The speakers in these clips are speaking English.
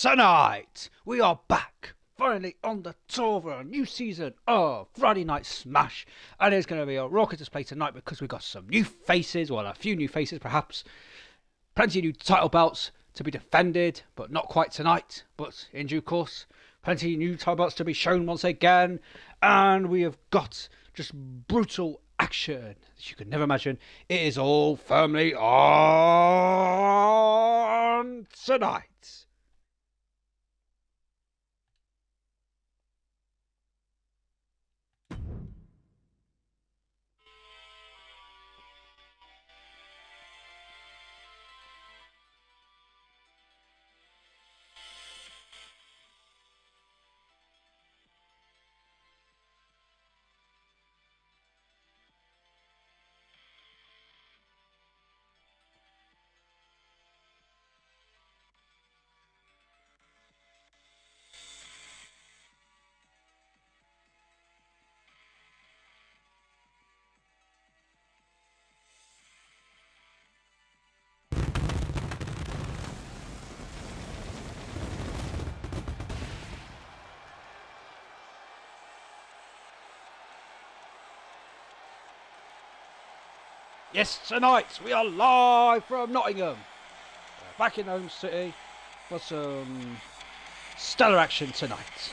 Tonight, we are back, finally on the tour for a new season of Friday Night Smash. And it's going to be a rocket display tonight because we've got some new faces, well, a few new faces perhaps. Plenty of new title belts to be defended, but not quite tonight, but in due course. Plenty of new title belts to be shown once again. And we have got just brutal action that you could never imagine. It is all firmly on tonight. Yes, tonight we are live from Nottingham. Back in home city for some stellar action tonight.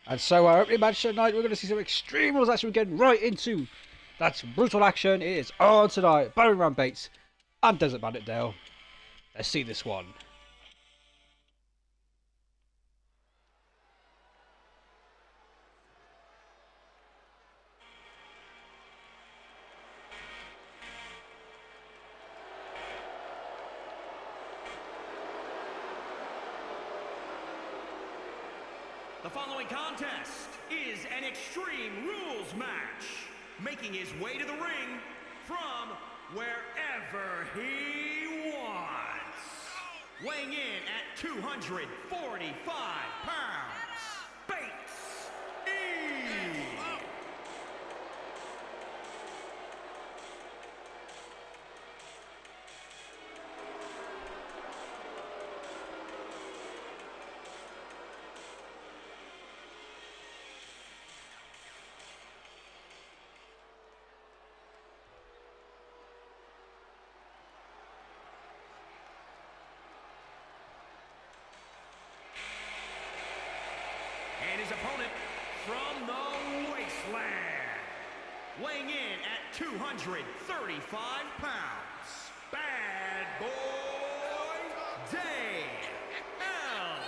And so our opening match tonight, we're going to see some extreme rules action. We're getting right into that brutal action. It is on tonight. Baron Ram Bates and Desert Bandit Dale. Let's see this one. The following contest is an Extreme Rules match. Making his way to the ring from wherever he wants. Weighing in at 245 pounds, Bates E. And his opponent from the wasteland, weighing in at 235 pounds, Bad Boy Dale L.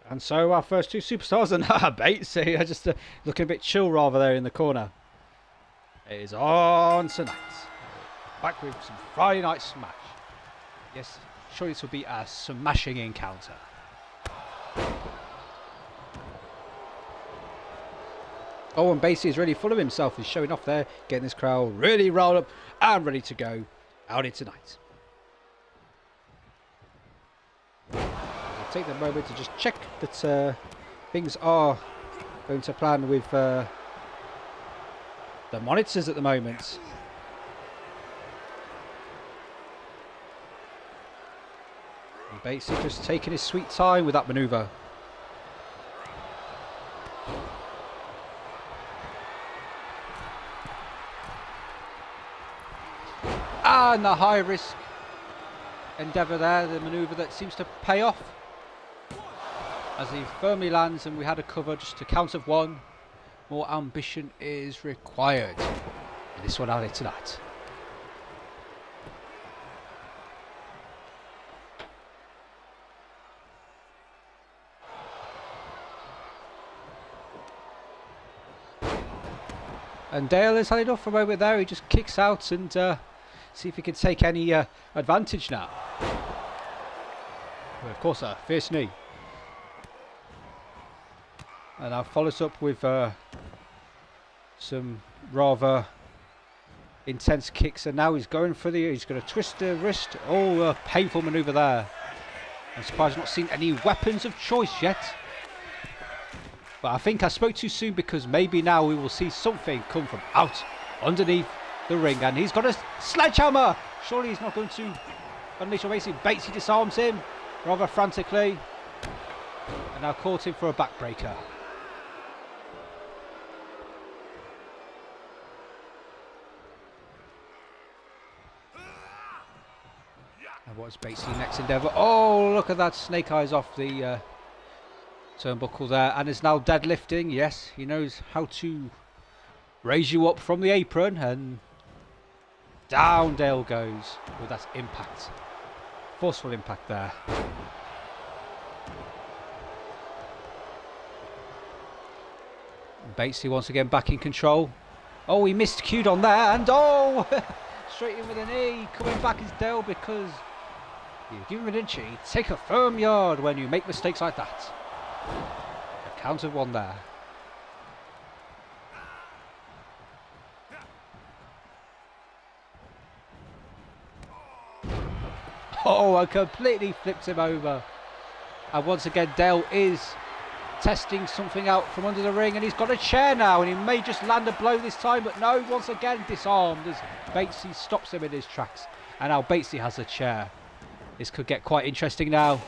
And so our first two superstars and Bates just looking a bit chill rather there in the corner. It is on tonight. Back with some Friday Night Smash. Yes, surely this will be a smashing encounter. Oh, and Basie is really full of himself. He's showing off there, getting this crowd really rolled up and ready to go out here tonight. I'll take the moment to just check that things are going to plan with the monitors at the moment. Batesy just taking his sweet time with that manoeuvre. And the high risk endeavour there, the manoeuvre that seems to pay off. As he firmly lands and we had a cover, just a count of one. More ambition is required. This one out here tonight. And Dale has had enough from over there. He just kicks out and see if he can take any advantage now. But of course, a fierce knee. And now follows up with some rather intense kicks. And now he's going for he's going to twist the wrist. Oh, a painful manoeuvre there. I'm surprised I've not seen any weapons of choice yet. But I think I spoke too soon, because maybe now we will see something come from out underneath the ring. And he's got a sledgehammer. Surely he's not going to unleash a racing. Batesy disarms him rather frantically. And now caught him for a backbreaker. And what's Batesy next endeavour? Oh, look at that, snake eyes off the turnbuckle there, and is now deadlifting. Yes, he knows how to raise you up from the apron, and down Dale goes with that impact. Forceful impact there. And Batesy once again back in control. Oh, he missed cued on there, and oh, straight in with a knee. Coming back is Dale, because you give him an inch, take a firm yard when you make mistakes like that. A count of one there. Oh, I completely flipped him over. And once again, Dale is testing something out from under the ring, and he's got a chair now, and he may just land a blow this time, but no, once again disarmed as Batesy stops him in his tracks. And now Batesy has a chair. This could get quite interesting now.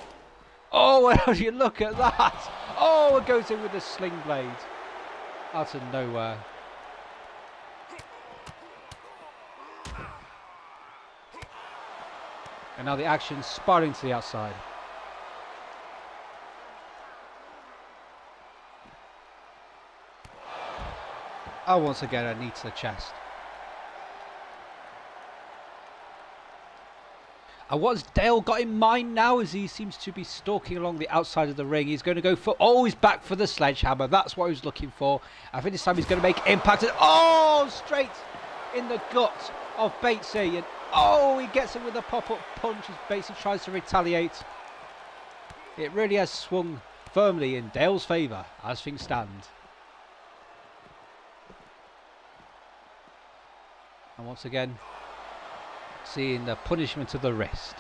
Oh, how do you look at that? Oh, it goes in with a sling blade. Out of nowhere. And now the action's spiraling to the outside. Oh, once again, a knee to the chest. And what's Dale got in mind now, as he seems to be stalking along the outside of the ring? He's going to go for... Oh, he's back for the sledgehammer. That's what he was looking for. I think this time he's going to make impact. And, oh, straight in the gut of Batesy. And, oh, he gets him with a pop-up punch as Batesy tries to retaliate. It really has swung firmly in Dale's favour as things stand. And once again, seeing the punishment of the wrist.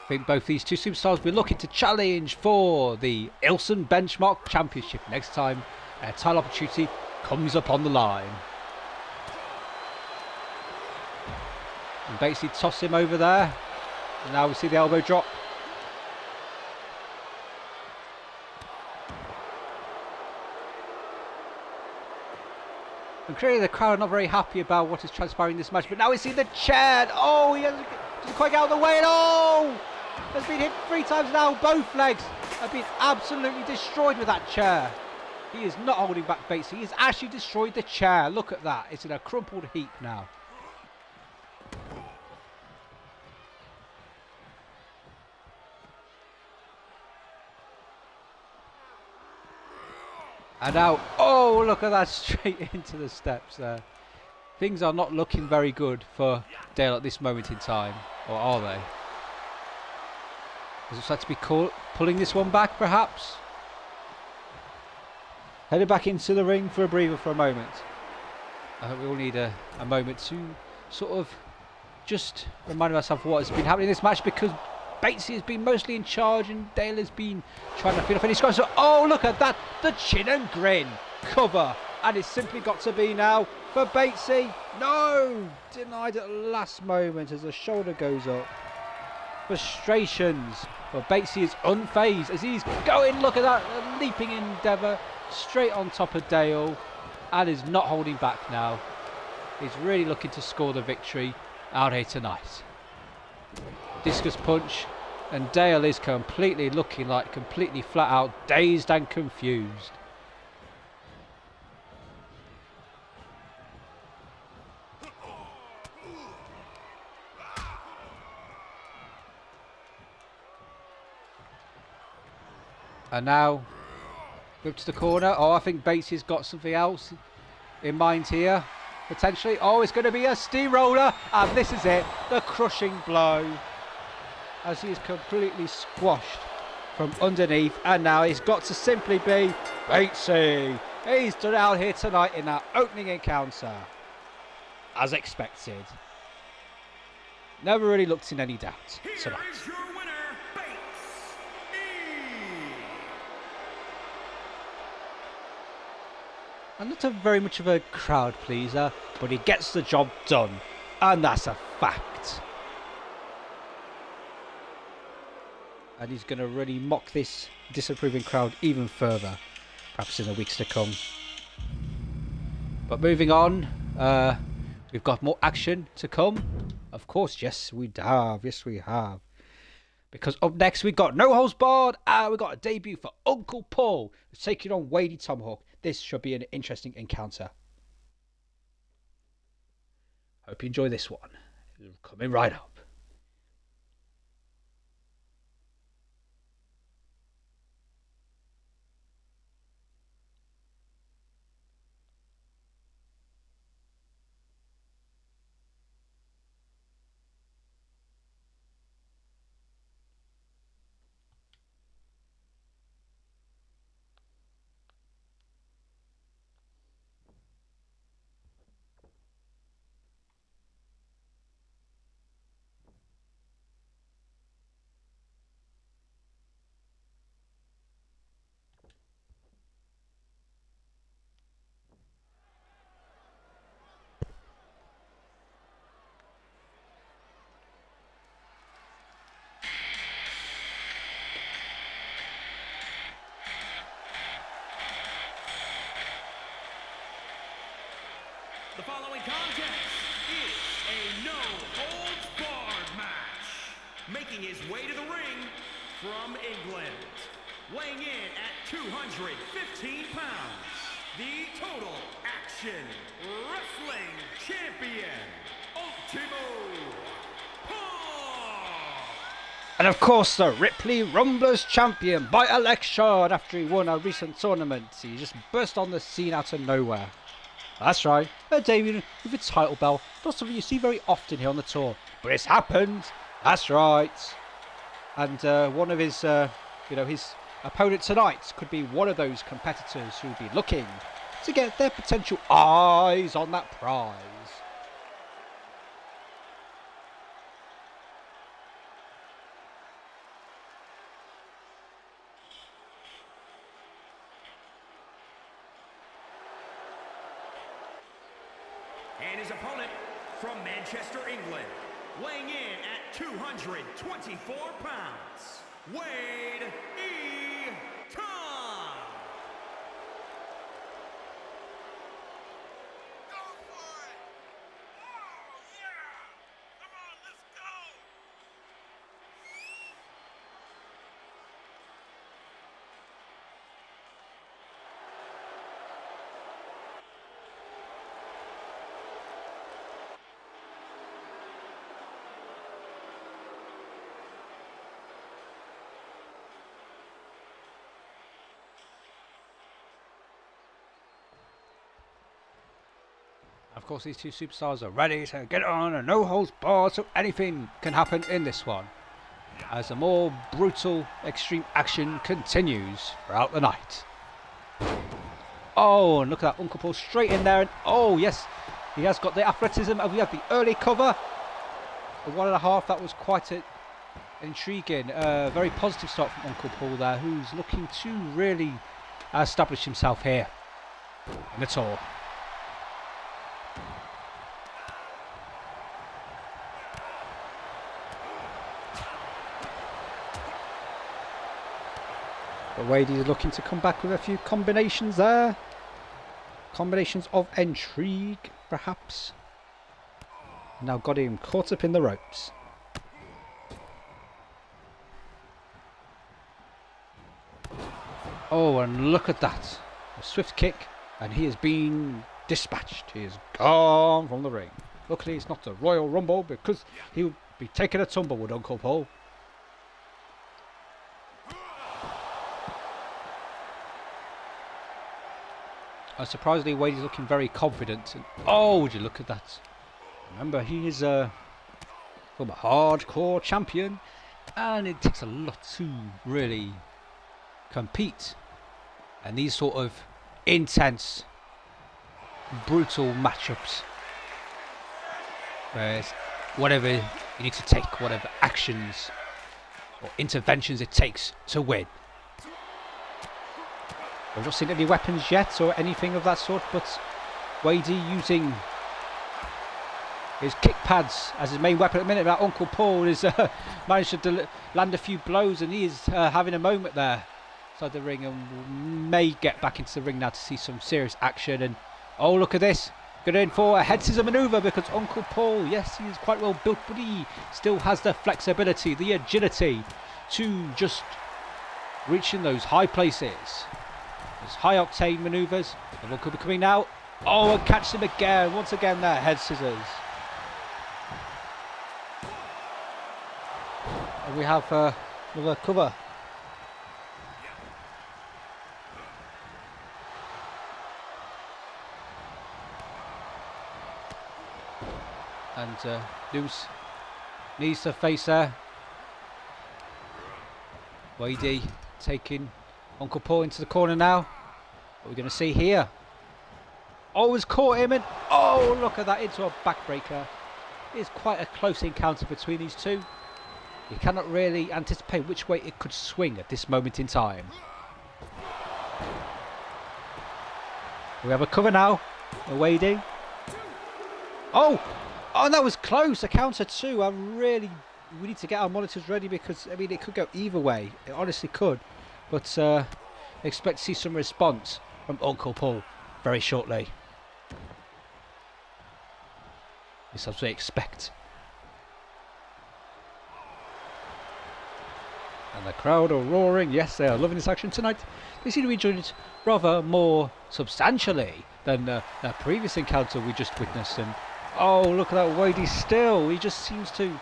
I think both these two superstars will be looking to challenge for the Ilson Benchmark Championship next time a title opportunity comes up on the line. And Batesy toss him over there. And now we see the elbow drop. And clearly the crowd are not very happy about what is transpiring in this match. But now we see the chair. Oh, he doesn't quite get out of the way. And oh, has been hit 3 times now. Both legs have been absolutely destroyed with that chair. He is not holding back Batesy. He has actually destroyed the chair. Look at that. It's in a crumpled heap now. And now, oh, look at that, straight into the steps there. Things are not looking very good for Dale at this moment in time. Or are they? Does it have to be pulling this one back, perhaps? Headed back into the ring for a breather for a moment. I think we all need a moment to sort of just remind ourselves of what has been happening in this match, because Batesy has been mostly in charge and Dale has been trying to feel off any scores. So, oh, look at that. The chin and grin cover And it's simply got to be now for Batesy. No! Denied at the last moment as the shoulder goes up. Frustrations. But Batesy is unfazed as he's going, look at that, a leaping endeavour straight on top of Dale. And is not holding back now. He's really looking to score the victory out here tonight. Discus punch. And Dale is completely looking like completely flat out dazed and confused. And now, whip to the corner. Oh, I think Batesy's got something else in mind here, potentially. Oh, it's going to be a steamroller, and this is it, the crushing blow. As he is completely squashed from underneath, and now he's got to simply be Batesy. He's done out here tonight in that opening encounter, as expected. Never really looked in any doubt tonight. And not a very much of a crowd pleaser, but he gets the job done, and that's a fact. And he's going to really mock this disapproving crowd even further, perhaps in the weeks to come. But moving on, we've got more action to come. Of course, yes we have. Because up next we've got No Holds Barred, and we've got a debut for Uncle Paul, who's taking on Wadey Tomahawk. This should be an interesting encounter. Hope you enjoy this one. Coming right up. The following contest is a no-holds-barred match. Making his way to the ring from England, weighing in at 215 pounds, the Total Action Wrestling Champion, Ultimo Paul. And of course, the Ripley Rumblers champion by election after he won a recent tournament. He just burst on the scene out of nowhere. That's right, a debut with a title belt, not something you see very often here on the tour, but it's happened. That's right. And one of his, his opponent tonight could be one of those competitors who'll be looking to get their potential eyes on that prize. And his opponent from Manchester, England, weighing in at 224 pounds, Wade E. Tom. Go for it! Oh, yeah! Come on, let's go! Of course, these two superstars are ready to get on a no holds barred, so anything can happen in this one, as the more brutal extreme action continues throughout the night. Oh, and look at that, Uncle Paul straight in there, and oh yes, he has got the athleticism, and we have the early cover. The 1.5, that was quite intriguing, very positive start from Uncle Paul there, who's looking to really establish himself here. at all. But Wade is looking to come back with a few combinations there. Combinations of intrigue, perhaps. Now got him caught up in the ropes. Oh, and look at that. A swift kick, and he has been dispatched. He is gone from the ring. Luckily, it's not a Royal Rumble because he would be taking a tumble, would Uncle Paul. Surprisingly, Wade is looking very confident. And, oh, would you look at that? Remember, he is a former hardcore champion, and it takes a lot to really compete. And these sort of intense, brutal matchups, where it's whatever you need to take, whatever actions or interventions it takes to win. I've not seen any weapons yet or anything of that sort, but Wadey using his kick pads as his main weapon at the minute. But Uncle Paul has managed to land a few blows, and he is having a moment there inside the ring, and may get back into the ring now to see some serious action. And oh, look at this, going in for a head scissor maneuver, because Uncle Paul, yes, he is quite well built, but he still has the flexibility, the agility to just reach in those high places. Those high octane maneuvers. And one could be coming now. Oh, and catch him again. Once again there, head scissors. And we have another cover. And Noose needs to face there. Wadey taking Uncle Paul into the corner now. What are we going to see here? Oh, has caught him, and oh, look at that, into a backbreaker. It's quite a close encounter between these two. You cannot really anticipate which way it could swing at this moment in time. We have a cover now. Wadey. Oh, and that was close. A counter too. We need to get our monitors ready, because I mean it could go either way. It honestly could. But expect to see some response from Uncle Paul very shortly. This is what we expect. And the crowd are roaring. Yes, they are loving this action tonight. They seem to be enjoying it rather more substantially than the previous encounter we just witnessed. And oh, look at that Wadey still. He just seems to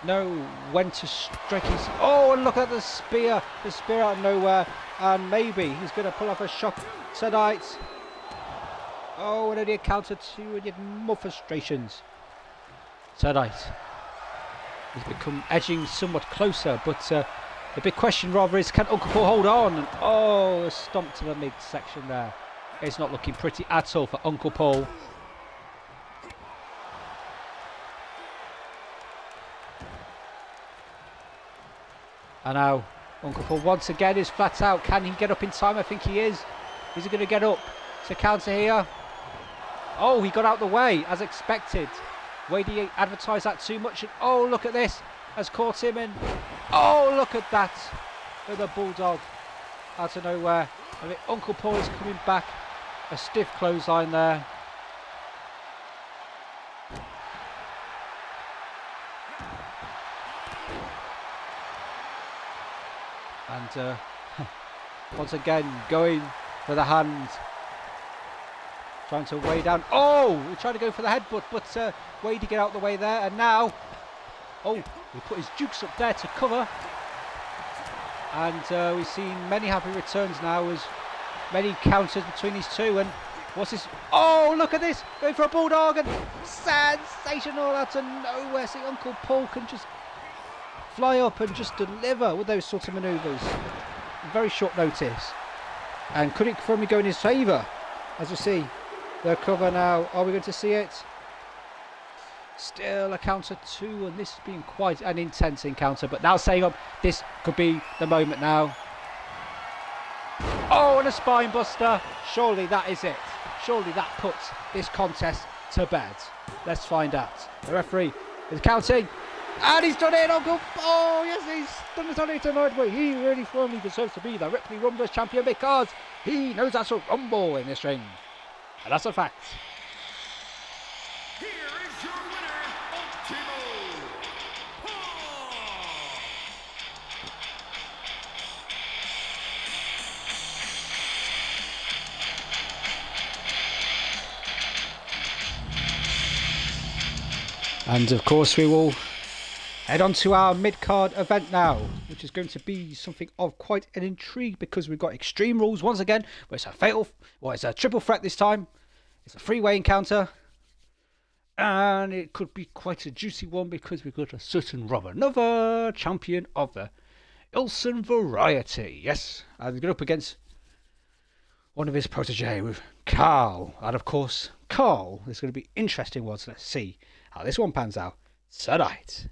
know when to strike his... Oh, and look at the spear out of nowhere, and maybe he's going to pull off a shock tonight. Oh, and then he encountered two, and yet more frustrations tonight. He's become edging somewhat closer, but the big question rather is, can Uncle Paul hold on? And oh, a stomp to the midsection there. It's not looking pretty at all for Uncle Paul. And now Uncle Paul once again is flat out. Can he get up in time? I think he is. Is he going to get up to counter here? Oh, he got out the way as expected. Wadey advertised that too much. And oh, look at this. Has caught him in. Oh, look at that. With a bulldog out of nowhere. I mean, Uncle Paul is coming back. A stiff clothesline there. And once again going for the hand, trying to weigh down. Oh, we're trying to go for the headbutt, but Wadey to get out the way there. And now, oh, he put his jukes up there to cover. And we've seen many happy returns now, as many counters between these two. And what's this? Oh, look at this, going for a bulldog, and sensational out of nowhere. See, Uncle Paul can just fly up and just deliver with those sort of manoeuvres. Very short notice. And could it firmly go in his favour? As we see the cover now. Are we going to see it? Still a counter two, and this has been quite an intense encounter. But now setting up, this could be the moment now. Oh, and a spine buster. Surely that is it. surely that puts this contest to bed. Let's find out. The referee is counting, and he's done it. Oh yes, he's done it tonight. But he really firmly deserves to be the Ripley Rumblers champion because he knows how to rumble in this ring, and that's a fact. Here is your winner, Ultimo Paul. And of course we will head on to our mid-card event now, which is going to be something of quite an intrigue because we've got Extreme Rules once again, where it's a triple threat this time. It's a three-way encounter, and it could be quite a juicy one because we've got a certain Rob, another champion of the Ilson variety. Yes, and he's going up against one of his protege with Carl, and of course Carl. It's going to be interesting ones. Let's see how this one pans out tonight.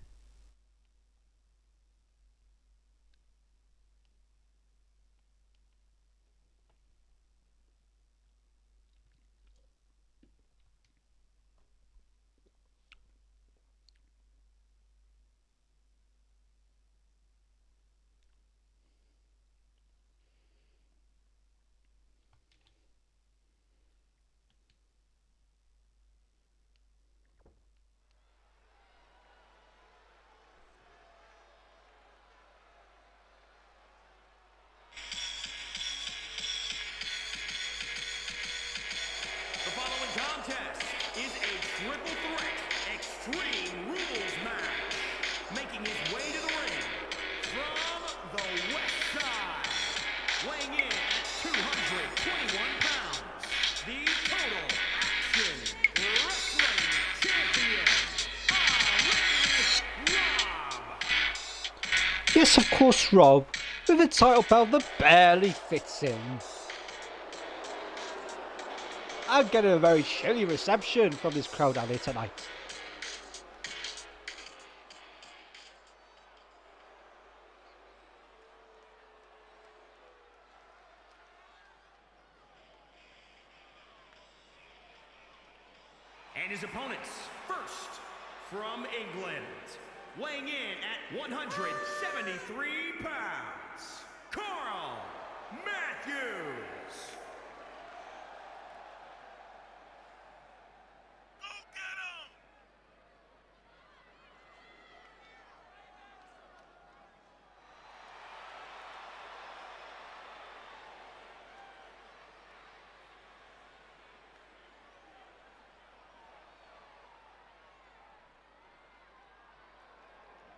The following contest is a triple threat Extreme Rules match. Making his way to the ring from the West Side, weighing in at 221 pounds, the Total Action Wrestling Champion, Ali Rob. Yes, of course, Rob, with a title belt that barely fits him. I'm getting a very chilly reception from this crowd out here tonight. And his opponents, first from England, weighing in at 173 pounds, Carl Matthews. Go get him!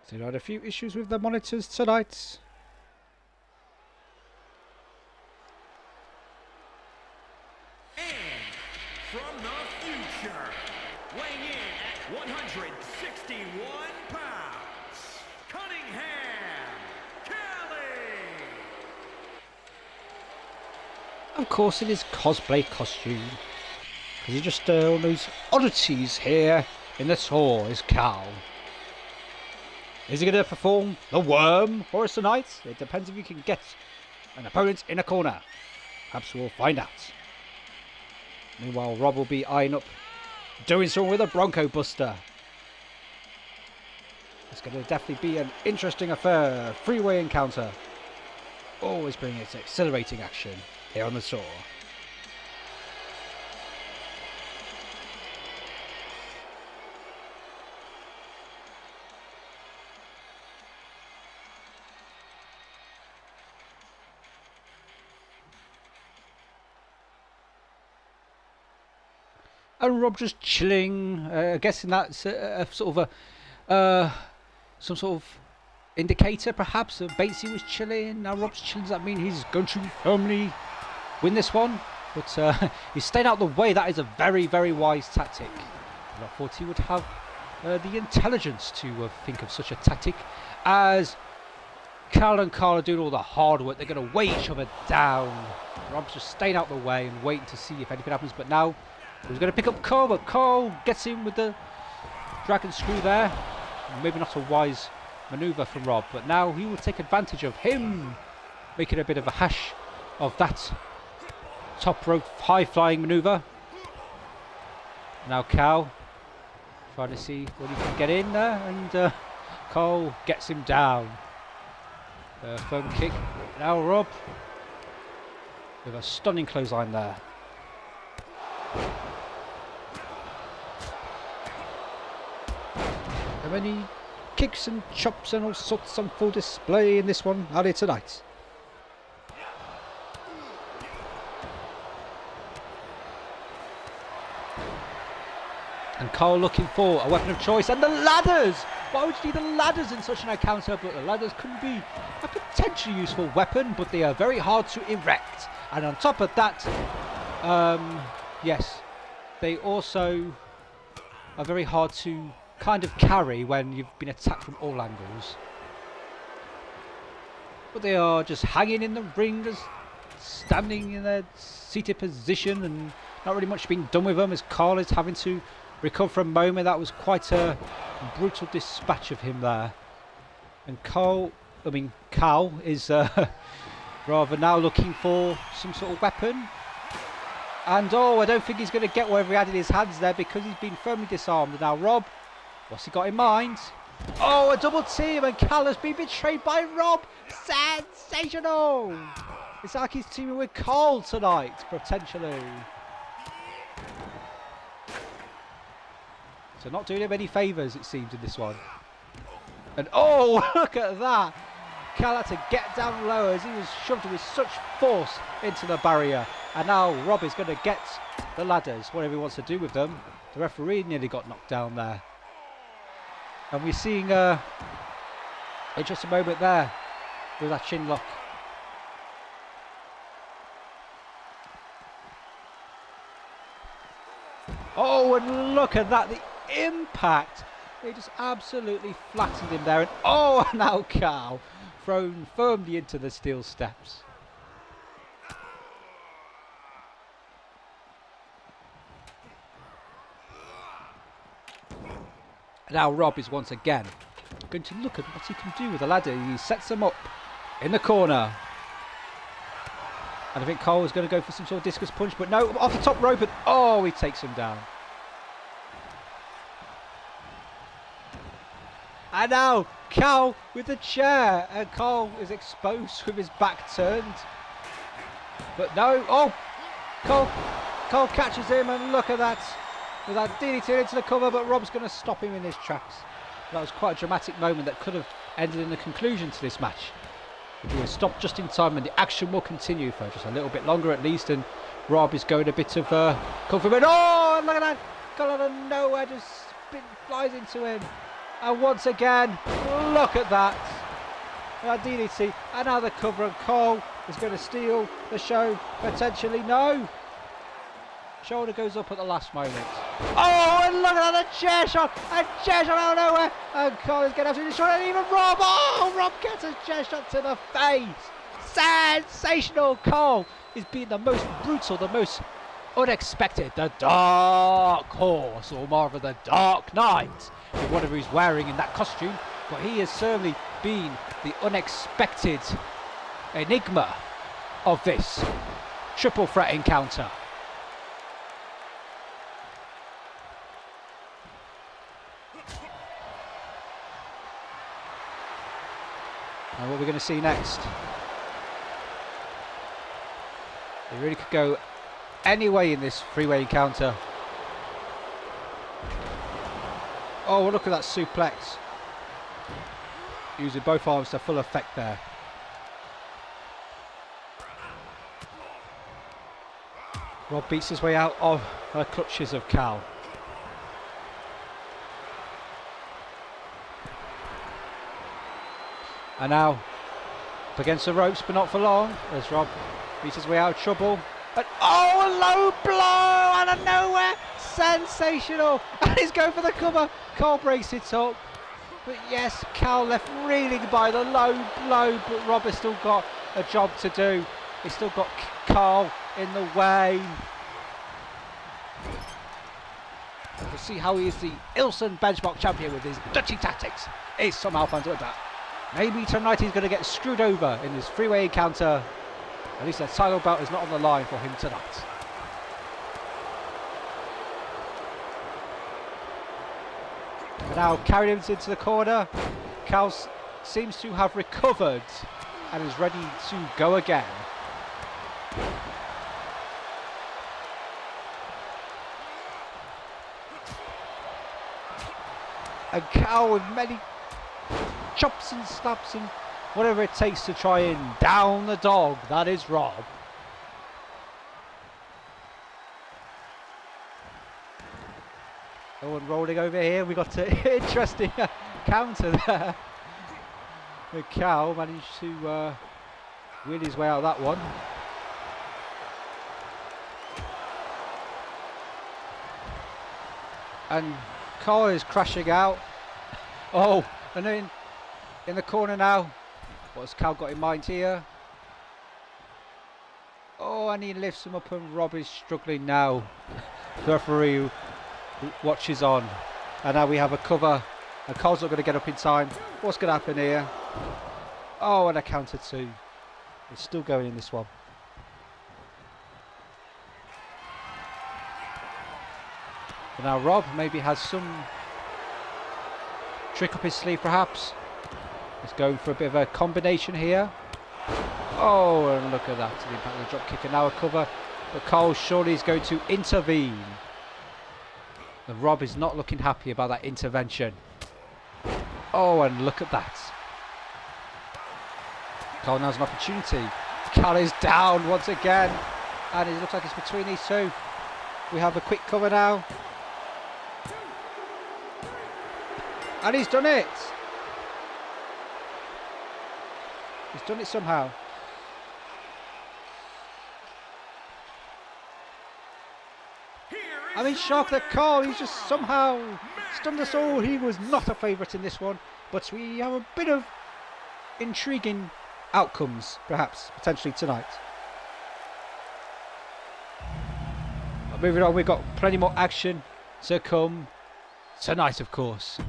So I had a few issues with the monitors tonight. And from the future, weighing in at 161 pounds, Cunningham Kelly. Of course, in his cosplay costume. Because he's just one of those oddities here in the tour is Cal. Is he going to perform the worm for us tonight? It depends if you can get an opponent in a corner. Perhaps we'll find out. Meanwhile, Rob will be eyeing up doing something with a Bronco Buster. It's going to definitely be an interesting affair. Freeway encounter. Always bringing its exhilarating action here on the tour. And Rob just chilling, guessing that's a sort of some sort of indicator perhaps that Batesy was chilling. Now Rob's chilling, does that mean he's going to firmly win this one? But he's staying out of the way. That is a very, very wise tactic. And I thought he would have the intelligence to think of such a tactic as Cal and Carl are doing all the hard work. They're going to weigh each other down. Rob's just staying out of the way and waiting to see if anything happens. But now he's going to pick up Carl, but Carl gets him with the dragon screw there. Maybe not a wise manoeuvre from Rob, but now he will take advantage of him, making a bit of a hash of that top rope high flying manoeuvre. Now Cal trying to see what he can get in there, and Cole gets him down. Firm kick. Now Rob with a stunning clothesline there. How many kicks and chops and all sorts on full display in this one out here tonight? And Cole looking for a weapon of choice, and the ladders! Why would you need the ladders in such an encounter? But the ladders could be a potentially useful weapon, but they are very hard to erect. And on top of that, yes, they also are very hard to kind of carry when you've been attacked from all angles. But they are just hanging in the ring, just standing in their seated position, and not really much being done with them, as Carl is having to recover for a moment. That was quite a brutal dispatch of him there. And Cal is rather now looking for some sort of weapon. And I don't think he's going to get whatever he had in his hands there, because he's been firmly disarmed. And now Rob, what's he got in mind? Oh, a double team, and Cal has been betrayed by Rob. Sensational! It's like he's teaming with Cole tonight, potentially. So not doing him any favours, it seems, in this one. And oh, look at that! Cal had to get down low as he was shoved with such force into the barrier. And now Rob is going to get the ladders, whatever he wants to do with them. The referee nearly got knocked down there. And we're seeing in just a moment there with that chin lock. Oh, and look at that, the impact. They just absolutely flattened him there. And oh, now Cal thrown firmly into the steel steps. Now Rob is once again going to look at what he can do with the ladder. He sets them up in the corner. And I think Cole is going to go for some sort of discus punch, but no, off the top rope, and oh, he takes him down. And now Cal with the chair, and Cole is exposed with his back turned. But no, oh, Cole catches him, and look at that. With that DDT into the cover, but Rob's going to stop him in his tracks. That was quite a dramatic moment that could have ended in the conclusion to this match. But he was stopped just in time, and the action will continue for just a little bit longer at least. And Rob is going a bit of comfort. Oh, look at that! Got out of nowhere, just flies into him. And once again, look at that. That DDT, and now the cover, and Cole is going to steal the show, potentially. No! Shoulder goes up at the last moment. Oh, and look at that, a chair shot out of nowhere. And Cole is getting absolutely destroyed, and even Rob, oh, Rob gets a chair shot to the face. Sensational. Cole is being the most brutal, the most unexpected, the dark horse, or more of the dark knight, with whatever he's wearing in that costume. But he has certainly been the unexpected enigma of this triple threat encounter. And what we're going to see next. It really could go any way in this three-way encounter. Oh, well, look at that suplex. Using both arms to full effect there. Rob beats his way out of the clutches of Cal. And now up against the ropes, but not for long, as Rob beats his way out of trouble. And oh, a low blow out of nowhere! Sensational! And he's going for the cover. Cole breaks it up. But yes, Cal left reeling by the low blow, but Rob has still got a job to do. He's still got Carl in the way. We'll see how he is the Ilson benchmark champion with his Dutchy tactics. Is somehow fun to that. Maybe tonight he's going to get screwed over in this three-way encounter. At least that title belt is not on the line for him tonight. And now carried him into the corner. Cal seems to have recovered and is ready to go again. And Cal with many chops and snaps and whatever it takes to try and down the dog. That is Rob. Oh, and rolling over here, we got an interesting counter there. The Cal managed to wheel his way out of that one. And Carl is crashing out. Oh, and then in the corner now. What's Cal got in mind here? Oh, and he lifts him up and Rob is struggling now. The referee watches on. And now we have a cover. And Carl's not going to get up in time. What's going to happen here? Oh, and a counter two. It's still going in this one. But now Rob maybe has some trick up his sleeve perhaps. He's going for a bit of a combination here. Oh, and look at that. The impact of the drop kick and now a cover. But Cole surely is going to intervene. And Rob is not looking happy about that intervention. Oh, and look at that. Cole now has an opportunity. Cal is down once again. And it looks like it's between these two. We have a quick cover now. And he's done it. He's done it somehow. I'm in shock that Carl, he's just somehow stunned us all. He was not a favourite in this one. But we have a bit of intriguing outcomes, perhaps, potentially tonight. Moving on, we've got plenty more action to come tonight, of course.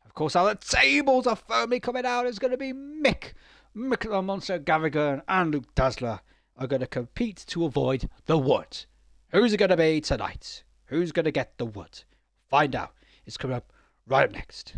Of course, now the tables are firmly coming out. It's going to be Mick the Monster Gallagher and Luke Dazzler are going to compete to avoid the wood. Who's it going to be tonight? Who's going to get the wood? Find out. It's coming up right up next.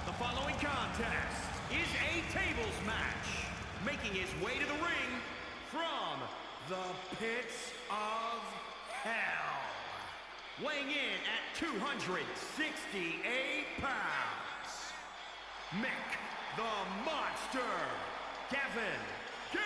The following contest is a tables match, making his way to the ring from the pits of hell. Weighing in at 268 pounds, Mick the Monster Gavin King.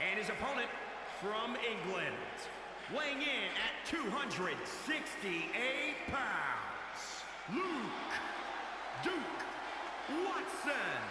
And his opponent from England, weighing in at 268 pounds, Luke Duke Watson.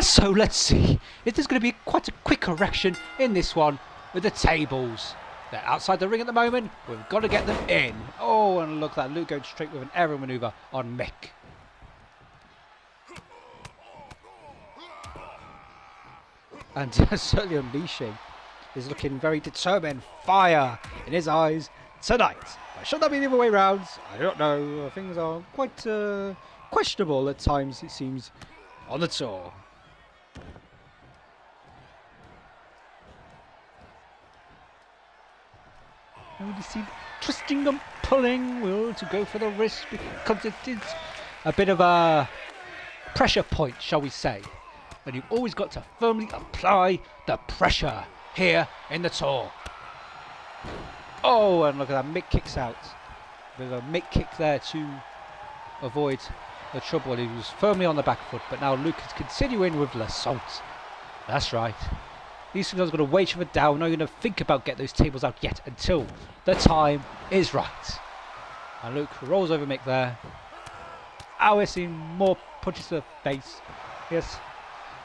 So let's see if there's going to be quite a quick correction in this one with the tables. They're outside the ring at the moment. We've got to get them in. Oh, and look at that. Luke going straight with an aerial manoeuvre on Mick. And certainly Unleashing is looking very determined. Fire in his eyes tonight. But should that be the other way round? I don't know. Things are quite questionable at times, it seems, on the tour. And we see twisting and pulling will to go for the wrist because it is a bit of a pressure point, shall we say. And you've always got to firmly apply the pressure here in the tour. Oh, and look at that, Mick kicks out. There's a Mick kick there to avoid the trouble. He was firmly on the back foot, but now Luke is continuing with l'assault. That's right. These things are going to wait for down. Not going to think about getting those tables out yet until the time is right. And Luke rolls over Mick there. Oh, we're seeing more punches to the face. Yes.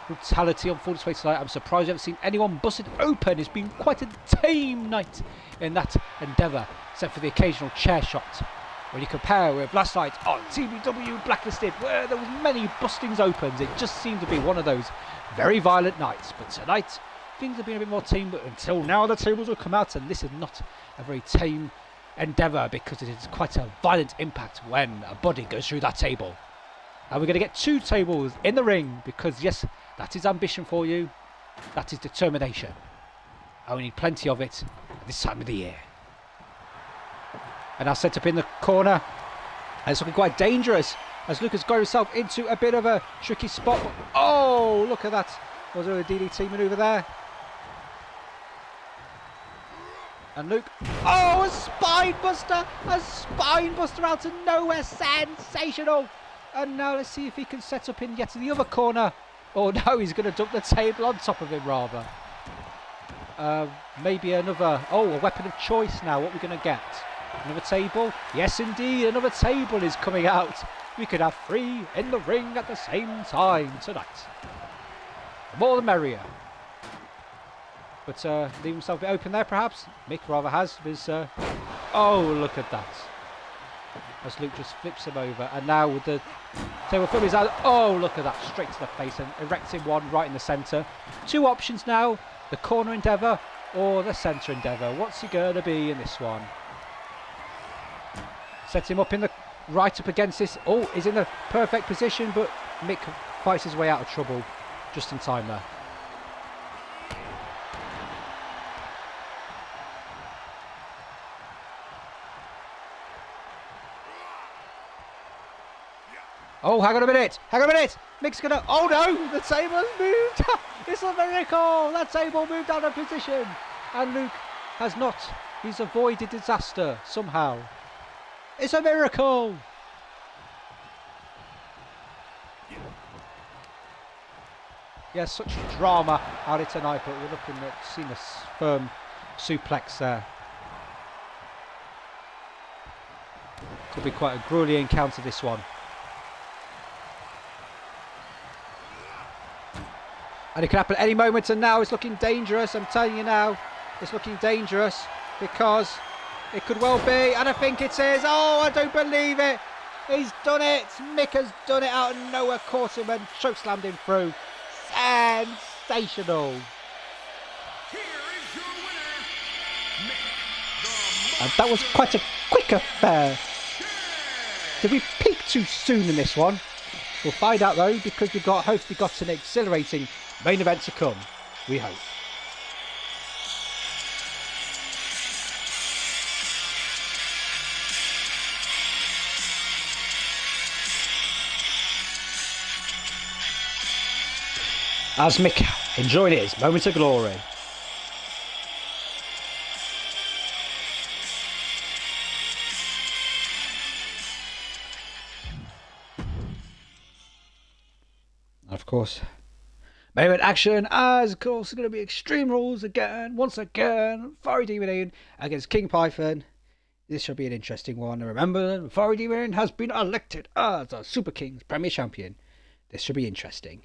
Brutality on full display tonight. I'm surprised you haven't seen anyone busted open. It's been quite a tame night in that endeavour, except for the occasional chair shot. When you compare with last night on TBW Blacklisted, where there was many bustings opens, it just seemed to be one of those very violent nights. But tonight, things have been a bit more tame, but until now the tables will come out, and this is not a very tame endeavour because it is quite a violent impact when a body goes through that table. And we're going to get 2 tables in the ring because, yes, that is ambition for you. That is determination. And we need plenty of it at this time of the year. And now set up in the corner. And it's looking quite dangerous as Lucas got himself into a bit of a tricky spot. Oh, look at that. Was there a DDT manoeuvre there? And Luke, oh, a spine buster out of nowhere, sensational. And now let's see if he can set up in yet the other corner. Oh no, he's going to dump the table on top of him rather. Maybe another, a weapon of choice now. What are we going to get? Another table? Yes indeed, another table is coming out. We could have 3 in the ring at the same time tonight. The more the merrier. But leave himself a bit open there perhaps. Mick rather has. Oh, look at that. As Luke just flips him over. And now with the table from his out. Oh, look at that. Straight to the face and erecting one right in the centre. 2 options now. The corner endeavour or the centre endeavour. What's he going to be in this one? Set him up in the right up against this. Oh, he's in the perfect position, but Mick fights his way out of trouble just in time there. Oh, hang on a minute. Mick's gonna, oh no, the table's moved. It's a miracle. That table moved out of position. And Luke has not, he's avoided disaster somehow. It's a miracle. Yes, such drama out of tonight, but we're looking at seeing a firm suplex there. Could be quite a grueling encounter, this one. And it can happen at any moment, and now it's looking dangerous. I'm telling you now, it's looking dangerous because it could well be, and I think it is. Oh, I don't believe it. He's done it. Mick has done it out of nowhere, caught him and chokeslammed him through. Sensational. Here is your winner, Mick the And that was quite a quick affair. Did we peak too soon in this one? We'll find out though, because we've hopefully got an exhilarating main event to come, we hope. As Mick enjoying his moment of glory. Of course, main event action, as of course, going to be Extreme Rules again, once again. Fiery Demon against King Python. This should be an interesting one. And remember, Fiery Demon has been elected as the Super Kings Premier Champion. This should be interesting.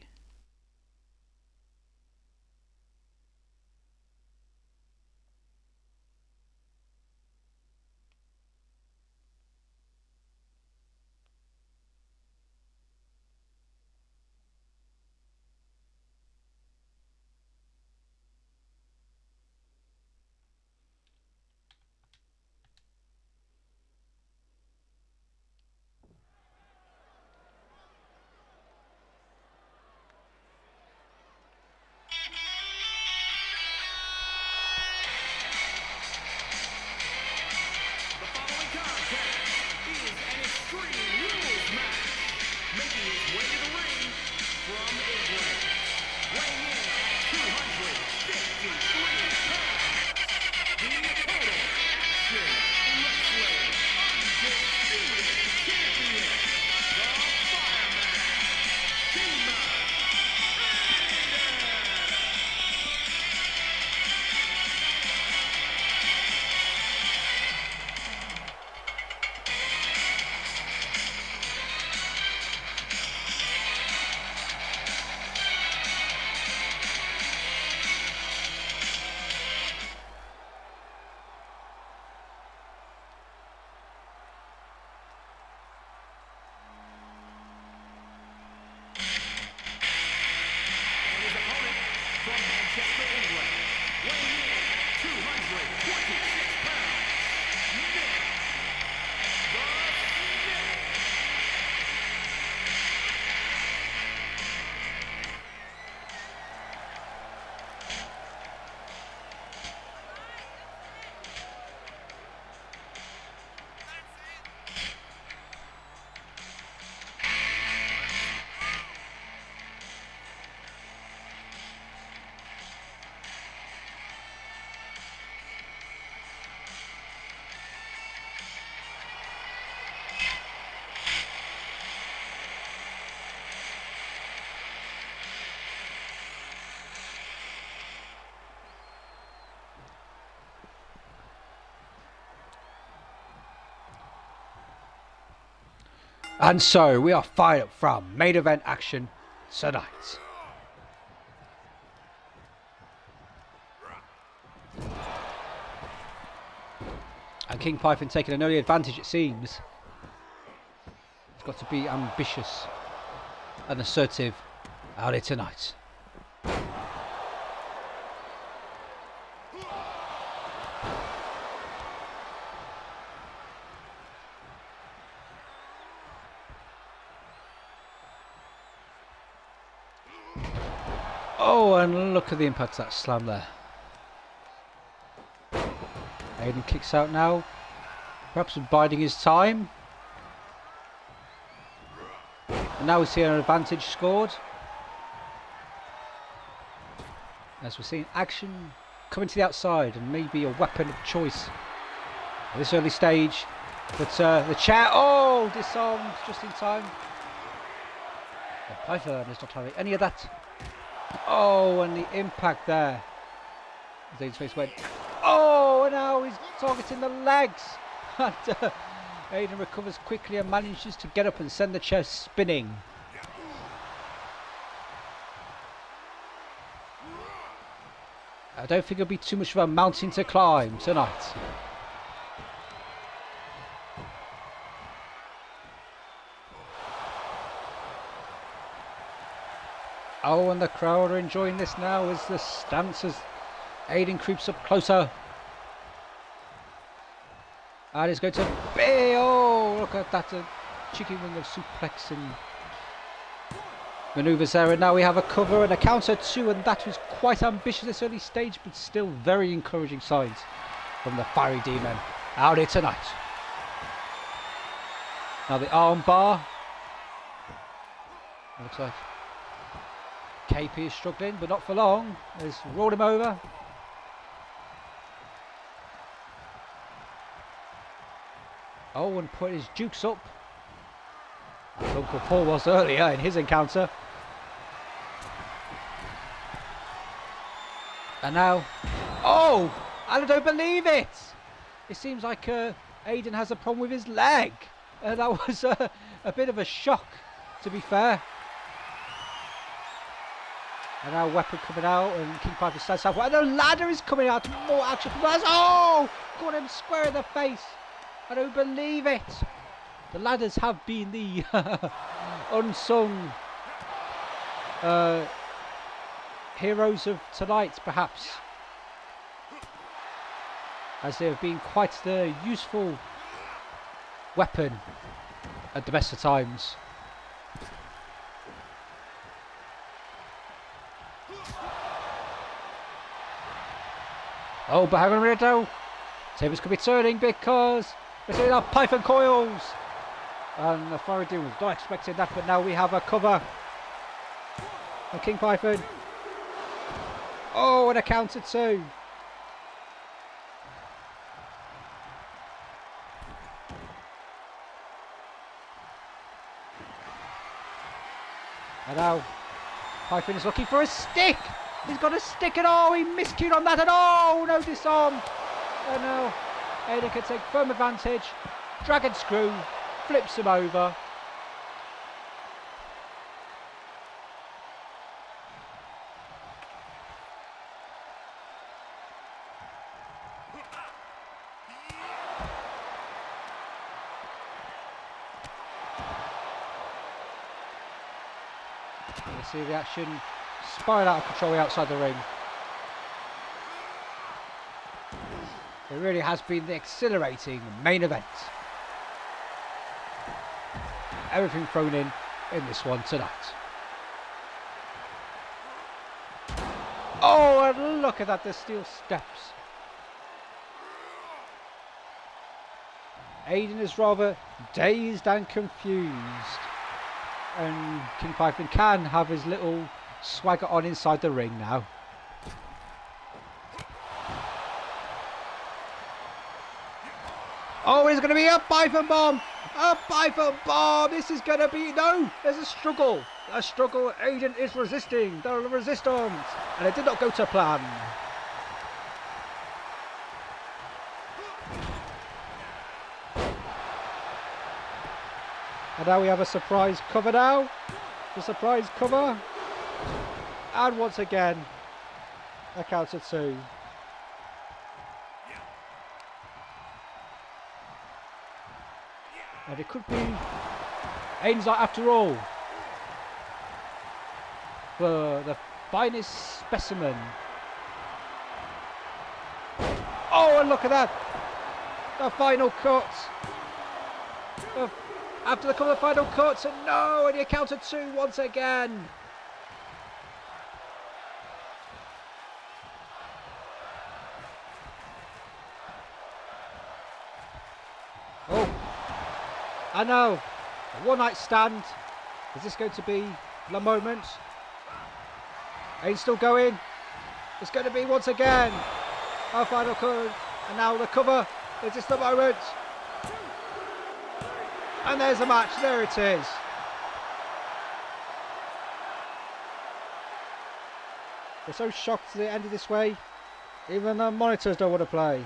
And so we are fired up from main event action tonight. And King Python taking an early advantage, it seems. He's got to be ambitious and assertive out here tonight. Oh, and look at the impact of that slam there. Aiden kicks out now, perhaps biding his time. And now we see an advantage scored. As we're seeing action coming to the outside and maybe a weapon of choice at this early stage. But the chair, oh, disarmed just in time. And Python is not having any of that. Oh, and the impact there. Zane's face went, oh, and now he's targeting the legs. And Aiden recovers quickly and manages to get up and send the chair spinning. I don't think it'll be too much of a mountain to climb tonight. Oh, and the crowd are enjoying this now as the stance as Aiden creeps up closer. And he's going to be, oh, look at that, a chicken wing of suplexing manoeuvres there. And now we have a cover and a counter too, and that was quite ambitious at this early stage, but still very encouraging signs from the Fiery Demon out here tonight. Now the arm bar. Looks like KP is struggling, but not for long. He's rolled him over. Oh, and put his jukes up. As Uncle Paul was earlier in his encounter. And now, oh, I don't believe it. It seems like Aiden has a problem with his leg. That was a bit of a shock, to be fair. And now weapon coming out, and King Python stands up. And the ladder is coming out. More action from us. Oh, got him square in the face. I don't believe it. The ladders have been the unsung heroes of tonight, perhaps, as they have been quite the useful weapon at the best of times. Oh, but hang on a minute now. Tables could be turning because we're seeing our Python coils. And the Fiery Demon was not expecting that, but now we have a cover. And King Python. Oh, and a counter too. And now Python is looking for a stick. He's got a stick and oh, he miscued on that and oh, no disarm. And now Aiden can take firm advantage. Dragon screw, flips him over. You see the action spiral out of control outside the ring. It really has been the exhilarating main event. Everything thrown in this one tonight. Oh, and look at that, the steel steps. Aiden is rather dazed and confused. And King Python can have his little swagger on inside the ring now. Oh, it's going to be a Python bomb! A Python bomb! This is going to be... No! There's a struggle! A struggle. Aiden is resisting. The resistance. And it did not go to plan. And now we have a surprise cover now. The surprise cover. And once again, a count of 2. And it could be Ainsley after all. For the finest specimen. Oh, and look at that. The final cut. After the couple of final cuts, and no, and he counted 2 once again. Oh, I know. A one-night stand. Is this going to be the moment? Ain't still going. It's going to be once again. Our final cut, and now the cover. Is this the moment? And there's the match, there it is. We're so shocked that it ended this way. Even the monitors don't want to play.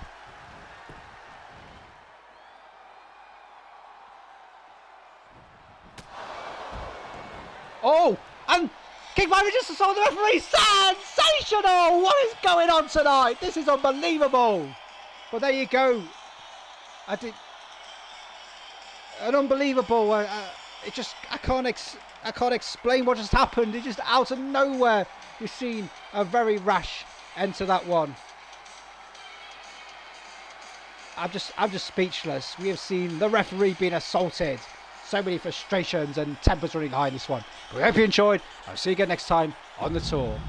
Oh, and King Byron just saw the referee. Sensational! What is going on tonight? This is unbelievable. But there you go. An unbelievable. I can't explain what just happened. It just out of nowhere. We've seen a very rash end to that one. I'm just speechless. We have seen the referee being assaulted. So many frustrations and tempers running high in this one. We hope you enjoyed. I'll see you again next time on the tour.